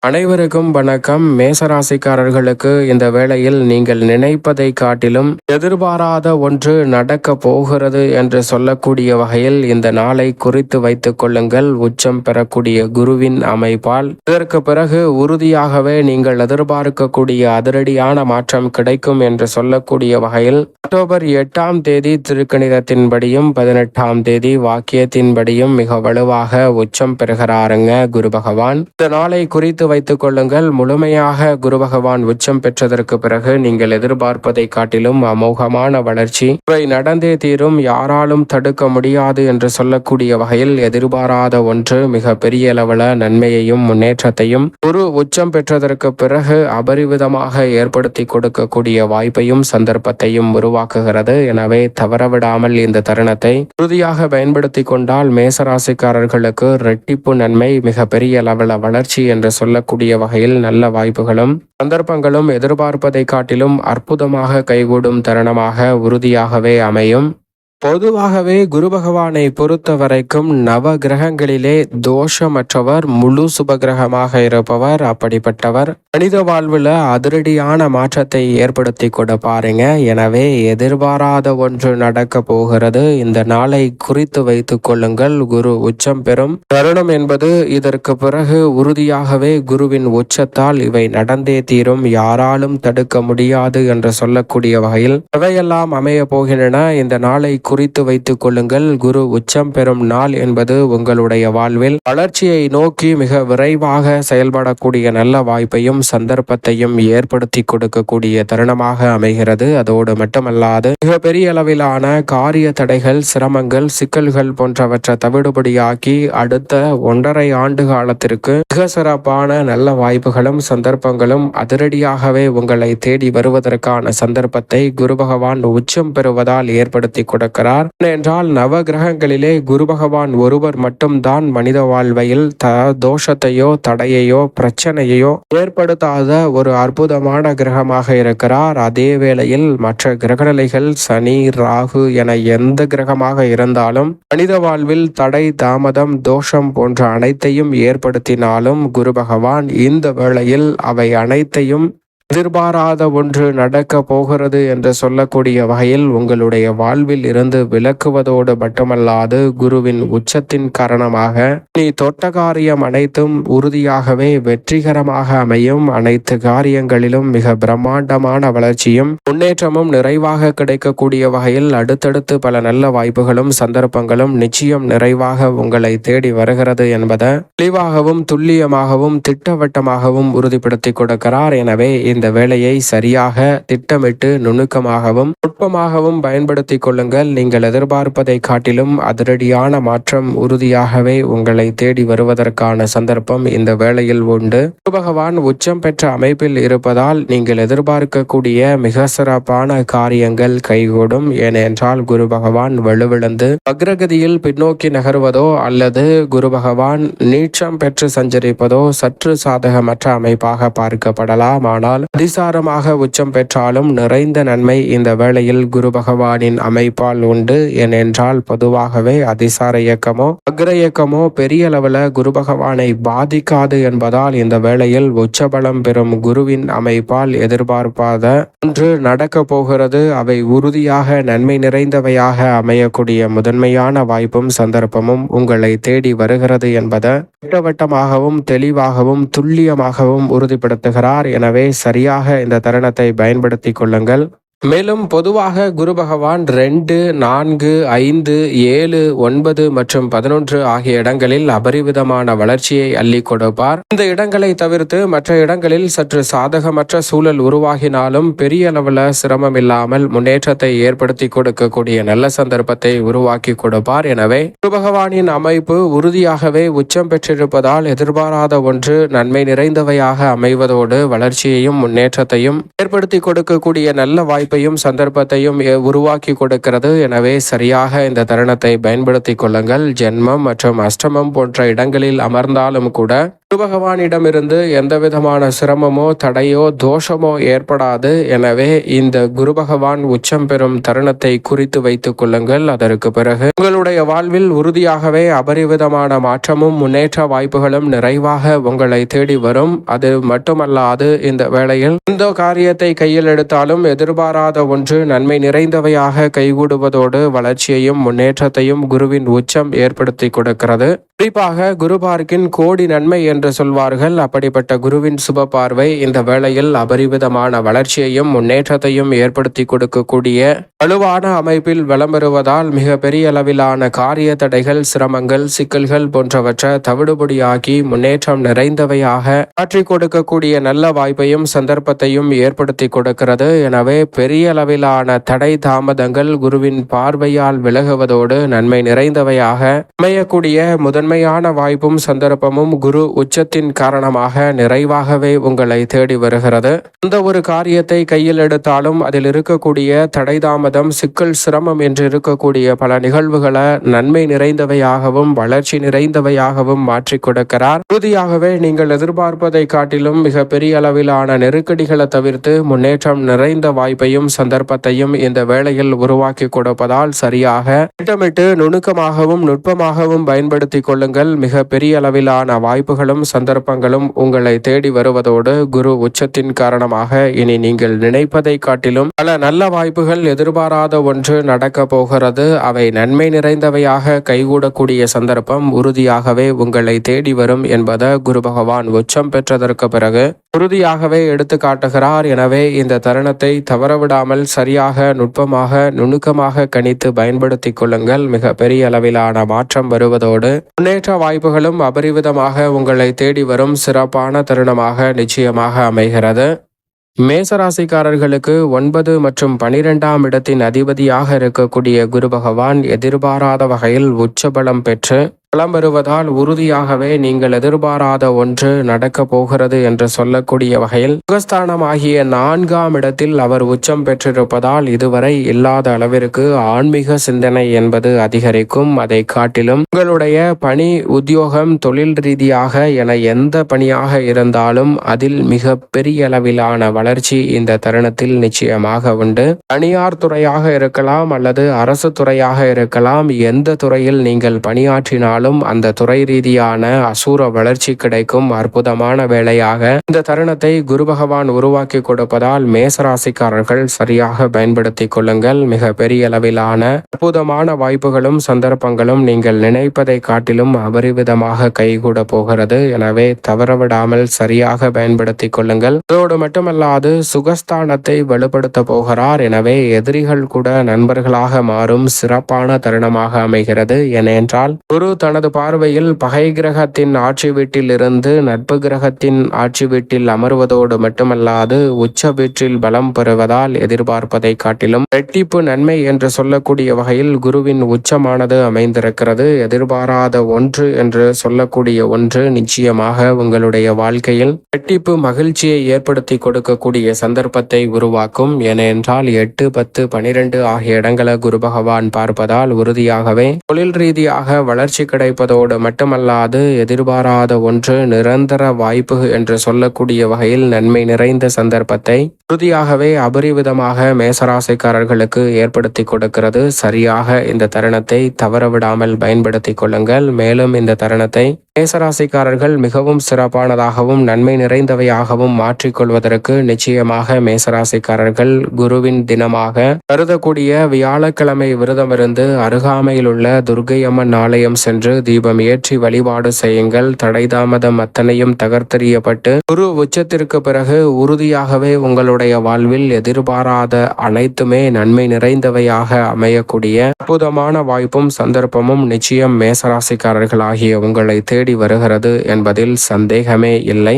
அனைவருக்கும் வணக்கம். மேசராசிக்காரர்களுக்கு இந்த வேளையில் நீங்கள் நினைப்பதை காட்டிலும் எதிர்பாராத ஒன்று நடக்க போகிறது என்று சொல்லக்கூடிய வகையில் இந்த நாளை குறித்து வைத்துக் கொள்ளுங்கள். உச்சம் பெறக்கூடிய குருவின் அமைப்பால் இதற்கு பிறகு உறுதியாகவே நீங்கள் எதிர்பார்க்கக்கூடிய அதிரடியான மாற்றம் கிடைக்கும் என்று சொல்லக்கூடிய வகையில் அக்டோபர் 8ஆம் தேதி திருக்கணிதத்தின்படியும் 18ஆம் தேதி வாக்கியத்தின்படியும் மிக வலுவாக உச்சம் பெறுகிறாருங்க குரு பகவான். இந்த நாளை குறித்து வைத்துக் கொள்ளுங்கள். முழுமையாக குரு பகவான் உச்சம் பெற்றதற்கு பிறகு நீங்கள் எதிர்பார்ப்பதை காட்டிலும் அமோகமான வளர்ச்சி இவை நடந்தே தீரும். யாராலும் தடுக்க முடியாது என்று சொல்லக்கூடிய வகையில் எதிர்பாராத ஒன்று மிக பெரிய அளவில் நன்மையையும் முன்னேற்றத்தையும் குரு உச்சம் பெற்றதற்கு பிறகு அபரிவிதமாக ஏற்படுத்தி கொடுக்கக்கூடிய வாய்ப்பையும் சந்தர்ப்பத்தையும் உருவாக்குகிறது. எனவே தவறவிடாமல் இந்த தருணத்தை உறுதியாக பயன்படுத்தி கொண்டால் மேசராசிக்காரர்களுக்கு இரட்டிப்பு நன்மை, மிக பெரிய அளவில் வளர்ச்சி என்று சொல்லக்கூடிய வகையில் நல்ல வாய்ப்புகளும் சந்தர்ப்பங்களும் எதிர்பார்ப்பதை காட்டிலும் அற்புதமாக கைகூடும் தருணமாக உறுதியாகவே அமையும். பொதுவாகவே குரு பகவானை பொறுத்த வரைக்கும் நவ கிரகங்களிலே தோஷமற்றவர், முழு சுபகிரகமாக இருப்பவர். அப்படிப்பட்டவர் மனித வாழ்வில் அதிரடியான மாற்றத்தை ஏற்படுத்தி கொடுப்பாருங்க. எனவே எதிர்பாராத ஒன்று நடக்க போகிறது. இந்த நாளை குறித்து வைத்துக் கொள்ளுங்கள். குரு உச்சம் பெறும் தருணம் என்பது இதற்கு பிறகு உறுதியாகவே குருவின் உச்சத்தால் இவை நடந்தே தீரும். யாராலும் தடுக்க முடியாது என்று சொல்லக்கூடிய வகையில் எவையெல்லாம் அமைய போகின்றன இந்த நாளை குறித்து வைத்துக் கொள்ளுங்கள். குரு உச்சம் பெறும் நாள் என்பது உங்களுடைய வாழ்வில் வளர்ச்சியை நோக்கி மிக விரைவாக செயல்படக்கூடிய நல்ல வாய்ப்பையும் சந்தர்ப்பத்தையும் ஏற்படுத்தி கொடுக்கக்கூடிய தருணமாக அமைகிறது. அதோடு மட்டுமல்லாது மிக பெரிய அளவிலான காரிய தடைகள், சிரமங்கள், சிக்கல்கள் போன்றவற்றை தவிடுபடியாக்கி அடுத்த 1.5 ஆண்டு காலத்திற்கு மிக சிறப்பான நல்ல வாய்ப்புகளும் சந்தர்ப்பங்களும் அதிரடியாகவே உங்களை தேடி வருவதற்கான சந்தர்ப்பத்தை குரு பகவான் உச்சம் பெறுவதால் ஏற்படுத்தி கொடுக்க என்றால் நவ கிரகங்களிலே குரு பகவான் ஒருவர் மட்டும்தான் மனித வாழ்வையில் தோஷத்தையோ தடையையோ பிரச்சனையோ ஏற்படுத்தாத ஒரு அற்புதமான கிரகமாக இருக்கிறார். அதே வேளையில் மற்ற கிரகநிலைகள் சனி, ராகு என எந்த கிரகமாக இருந்தாலும் மனித வாழ்வில் தடை, தாமதம், தோஷம் போன்ற அனைத்தையும் ஏற்படுத்தினாலும் குரு பகவான் இந்த வேளையில் அவை அனைத்தையும் எதிர்பாராத ஒன்று நடக்க போகிறது என்று சொல்லக்கூடிய வகையில் உங்களுடைய வாழ்வில் இருந்து விலக்குவதோடு மட்டுமல்லாது குருவின் உச்சத்தின் காரணமாக நீ தொட்ட காரியம் அனைத்தும் உறுதியாகவே வெற்றிகரமாக அமையும். அனைத்து காரியங்களிலும் மிக பிரம்மாண்டமான வளர்ச்சியும் முன்னேற்றமும் நிறைவாக கிடைக்கக்கூடிய வகையில் அடுத்தடுத்து பல நல்ல வாய்ப்புகளும் சந்தர்ப்பங்களும் நிச்சயம் நிறைவாக உங்களை தேடி வருகிறது என்பதை தெளிவாகவும் துல்லியமாகவும் திட்டவட்டமாகவும் உறுதிப்படுத்தி கொடுக்கிறார். எனவே இந்த வேலையை சரியாக திட்டமிட்டு நுணுக்கமாகவும் நுட்பமாகவும் பயன்படுத்தி கொள்ளுங்கள். நீங்கள் எதிர்பார்ப்பதை காட்டிலும் அதிரடியான மாற்றம் உறுதியாகவே உங்களை தேடி வருவதற்கான சந்தர்ப்பம் இந்த வேளையில் உண்டு. குரு பகவான் உச்சம் பெற்ற அமைப்பில் இருப்பதால் நீங்கள் எதிர்பார்க்கக்கூடிய மிக சிறப்பான காரியங்கள் கைகூடும். ஏனென்றால் குரு பகவான் வலுவிழந்து அக்ரகதியில் பின்னோக்கி நகர்வதோ அல்லது குரு பகவான் நீச்சம் பெற்று சஞ்சரிப்பதோ சற்று சாதகமற்ற அமைப்பாக பார்க்கப்படலாம். ஆனால் அதிசாரமாக உச்சம் பெற்றாலும் நிறைந்த நன்மை இந்த வேளையில் குரு பகவானின் அமைப்பால் உண்டு. ஏனென்றால் பொதுவாகவே அதிசார இயக்கமோ அக்ர இயக்கமோ பெரிய அளவில் குரு பகவானை பாதிக்காது என்பதால் இந்த வேளையில் உச்சபலம் பெறும் குருவின் அமைப்பால் எதிர்பார்ப்பாத ஒன்று நடக்க போகிறது. அவை உறுதியாக நன்மை நிறைந்தவையாக அமையக்கூடிய முதன்மையான வாய்ப்பும் சந்தர்ப்பமும் உங்களை தேடி வருகிறது என்பதை திட்டவட்டமாகவும் தெளிவாகவும் துல்லியமாகவும் உறுதிப்படுத்துகிறார். எனவே சரியாக இந்த தருணத்தை பயன்படுத்திக் கொள்ளுங்கள். மேலும் பொதுவாக குரு பகவான் 2, 4, 5, 7, 9 மற்றும் 11 ஆகிய இடங்களில் அபரிவிதமான வளர்ச்சியை அள்ளி கொடுப்பார். இந்த இடங்களை தவிர்த்து மற்ற இடங்களில் சற்று சாதகமற்ற சூழல் உருவாகினாலும் பெரிய அளவில் சிரமம் இல்லாமல் முன்னேற்றத்தை ஏற்படுத்தி கொடுக்கக்கூடிய நல்ல சந்தர்ப்பத்தை உருவாக்கி கொடுப்பார். எனவே குரு பகவானின் அமைப்பு உறுதியாகவே உச்சம் பெற்றிருப்பதால் எதிர்பாராத ஒன்று நன்மை நிறைந்தவையாக அமைவதோடு வளர்ச்சியையும் முன்னேற்றத்தையும் ஏற்படுத்தி கொடுக்கக்கூடிய நல்ல வாய்ப்பு சந்தர்ப்பத்தையும் உருவாக்கி கொடுக்கிறது. எனவே சரியாக இந்த தருணத்தை பயன்படுத்திக் கொள்ளுங்கள். ஜென்மம் மற்றும் அஷ்டமம் போன்ற இடங்களில் அமர்ந்தாலும் கூட குரு பகவானிடமிருந்து எந்த விதமான சிரமமோ தடையோ தோஷமோ ஏற்படாது. எனவே இந்த குரு பகவான் உச்சம் பெறும் தருணத்தை குறித்து வைத்துக் கொள்ளுங்கள். அதற்கு பிறகு உங்களுடைய வாழ்வில் உறுதியாகவே அபரிவிதமான மாற்றமும் முன்னேற்ற வாய்ப்புகளும் நிறைவாக உங்களை தேடி வரும். அது மட்டுமல்லாது இந்த வேளையில் எந்த காரியத்தை கையில் எடுத்தாலும் எதிர்பாராத ஒன்று நன்மை நிறைந்தவையாக கைகூடுவதோடு வளர்ச்சியையும் முன்னேற்றத்தையும் குருவின் உச்சம் ஏற்படுத்தி கொடுக்கிறது. குறிப்பாக குரு பார்க்கின் கோடி நன்மை என்று சொல்வார்கள். அப்படிப்பட்ட குருவின் சுப பார்வை இந்த வேளையில் அபரிவிதமான வளர்ச்சியையும் முன்னேற்றத்தையும் ஏற்படுத்தி கொடுக்கக்கூடிய வலுவான அமைப்பில் வலம் பெறுவதால் மிக பெரிய அளவிலான காரிய தடைகள், சிரமங்கள், சிக்கல்கள் போன்றவற்றை தவிடுபொடியாக்கி முன்னேற்றம் நிறைந்தவையாக மாற்றிக் கொடுக்கக்கூடிய நல்ல வாய்ப்பையும் சந்தர்ப்பத்தையும் ஏற்படுத்தி கொடுக்கிறது. எனவே பெரிய அளவிலான தடை தாமதங்கள் குருவின் பார்வையால் விலகுவதோடு நன்மை நிறைந்தவையாக அமையக்கூடிய முதன்மையான வாய்ப்பும் சந்தர்ப்பமும் குரு உச்சத்தின் காரணமாக நிறைவாகவே உங்களை தேடி வருகிறது. எந்த ஒரு காரியத்தை கையில் எடுத்தாலும் அதில் இருக்கக்கூடிய தடை தாமதம், சிக்கல், சிரமம் என்று இருக்கக்கூடிய பல நிகழ்வுகளை நன்மை நிறைந்தவையாகவும் வளர்ச்சி நிறைந்தவையாகவும் மாற்றிக் கொடுக்கிறார். உறுதியாகவே நீங்கள் எதிர்பார்ப்பதை காட்டிலும் மிக பெரிய அளவிலான நெருக்கடிகளை தவிர்த்து முன்னேற்றம் நிறைந்த வாய்ப்பையும் சந்தர்ப்பத்தையும் இந்த வேளையில் உருவாக்கி கொடுப்பதால் சரியாக திட்டமிட்டு நுணுக்கமாகவும் நுட்பமாகவும் பயன்படுத்தி கொள்ளுங்கள். மிக பெரிய அளவிலான வாய்ப்புகளும் சந்தர்ப்பங்களும் உங்களை தேடி வருவதோடு குரு உச்சத்தின் காரணமாக இனி நீங்கள் நினைப்பதை காட்டிலும் பல நல்ல வாய்ப்புகள், எதிர்பாராத ஒன்று நடக்க போகிறது. அவை நன்மை நிறைந்தவையாக கைகூடக்கூடிய சந்தர்ப்பம் உறுதியாகவே உங்களை தேடி வரும் என்பதை குரு பகவான் உச்சம் பெற்றதற்கு பிறகு உறுதியாகவே எடுத்து காட்டுகிறார். எனவே இந்த தருணத்தை தவறவிடாமல் சரியாக நுட்பமாக நுணுக்கமாக கணித்து பயன்படுத்திக் கொள்ளுங்கள். மிக பெரிய அளவிலான மாற்றம் வருவதோடு முன்னேற்ற வாய்ப்புகளும் அபரிவிதமாக உங்களை தேடி வரும் சிறப்பான தருணமாக நிச்சயமாக அமைகிறது. மேசராசிக்காரர்களுக்கு 9 மற்றும் 12ஆம் இடத்தின் அதிபதியாக இருக்கக்கூடிய குரு பகவான் எதிர்பாராத வகையில் உச்சபலம் பெற்று பலம் வருவதால் உறுதியாகவே நீங்கள் எதிர்பாராத ஒன்று நடக்க போகிறது என்று சொல்லக்கூடிய வகையில் சுகஸ்தானம் ஆகிய 4ஆம் இடத்தில் அவர் உச்சம் பெற்றிருப்பதால் இதுவரை இல்லாத அளவிற்கு ஆன்மீக சிந்தனை என்பது அதிகரிக்கும். அதை காட்டிலும் உங்களுடைய பணி, உத்தியோகம், தொழில் ரீதியாக என எந்த பணியாக இருந்தாலும் அதில் மிக பெரிய அளவிலான வளர்ச்சி இந்த தருணத்தில் நிச்சயமாக உண்டு. தனியார் துறையாக இருக்கலாம் அல்லது அரசு துறையாக இருக்கலாம். எந்த துறையில் நீங்கள் பணியாற்றினாலும் அந்த துறை ரீதியான அசூர வளர்ச்சி கிடைக்கும் அற்புதமான வேளையாக இந்த தருணத்தை குரு பகவான் உருவாக்கி கொடுப்பதால் மேசராசிக்காரர்கள் சரியாக பயன்படுத்திக் கொள்ளுங்கள். மிக பெரிய அளவிலான அற்புதமான வாய்ப்புகளும் சந்தர்ப்பங்களும் நீங்கள் நினைப்பதை காட்டிலும் அபரிவிதமாக கைகூட போகிறது. எனவே தவறவிடாமல் சரியாக பயன்படுத்திக் கொள்ளுங்கள். அதோடு மட்டுமல்லாது சுகஸ்தானத்தை வலுப்படுத்த போகிறார். எனவே எதிரிகள் கூட நண்பர்களாக மாறும் சிறப்பான தருணமாக அமைகிறது. ஏனென்றால் குரு தனது பார்வையில் பகை கிரகத்தின் ஆட்சி வீட்டில் இருந்து நட்பு கிரகத்தின் ஆட்சி வீட்டில் அமர்வதோடு மட்டுமல்லாது உச்ச வீட்டில் பலம் பெறுவதால் எதிர்பார்ப்பதை காட்டிலும் இரட்டிப்பு நன்மை என்று சொல்லக்கூடிய வகையில் குருவின் உச்சமானது அமைந்திருக்கிறது. எதிர்பாராத ஒன்று என்று சொல்லக்கூடிய ஒன்று நிச்சயமாக உங்களுடைய வாழ்க்கையில் இரட்டிப்பு மகிழ்ச்சியை ஏற்படுத்தி கொடுக்கக்கூடிய சந்தர்ப்பத்தை உருவாக்கும். ஏனென்றால் 8, 10, 12 ஆகிய இடங்களை குரு பகவான் பார்ப்பதால் உறுதியாகவே தொழில் ரீதியாக வளர்ச்சி கிடைப்பதோடு மட்டுமல்லாது எதிர்பாராத ஒன்று நிரந்தர வாய்ப்பு என்று சொல்லக்கூடிய வகையில் நன்மை நிறைந்த சந்தர்ப்பத்தை உறுதியாகவே அபரிவிதமாக மேசராசிக்காரர்களுக்கு ஏற்படுத்தி கொடுக்கிறது. சரியாக இந்த தருணத்தை தவறவிடாமல் பயன்படுத்திக் கொள்ளுங்கள். மேலும் இந்த தருணத்தை மேசராசிக்காரர்கள் மிகவும் சிறப்பானதாகவும் நன்மை நிறைந்தவையாகவும் மாற்றிக்கொள்வதற்கு நிச்சயமாக மேசராசிக்காரர்கள் குருவின் தினமாக கருதக்கூடிய வியாழக்கிழமை விரதமிருந்து அருகாமையில் உள்ள துர்க்கை அம்மன் ஆலயம் சென்று தீபம் ஏற்றி வழிபாடு செய்யுங்கள். தடை தாமதம் அத்தனையும் தகர்த்தெறியப்பட்டு குரு உச்சத்திற்கு பிறகு உறுதியாகவே உங்களுடைய வாழ்வில் எதிர்பாராத அனைத்துமே நன்மை நிறைந்தவையாக அமையக்கூடிய அற்புதமான வாய்ப்பும் சந்தர்ப்பமும் நிச்சயம் மேசராசிக்காரர்கள் ஆகிய உங்களை தேடி வருகிறது என்பதில் சந்தேகமே இல்லை.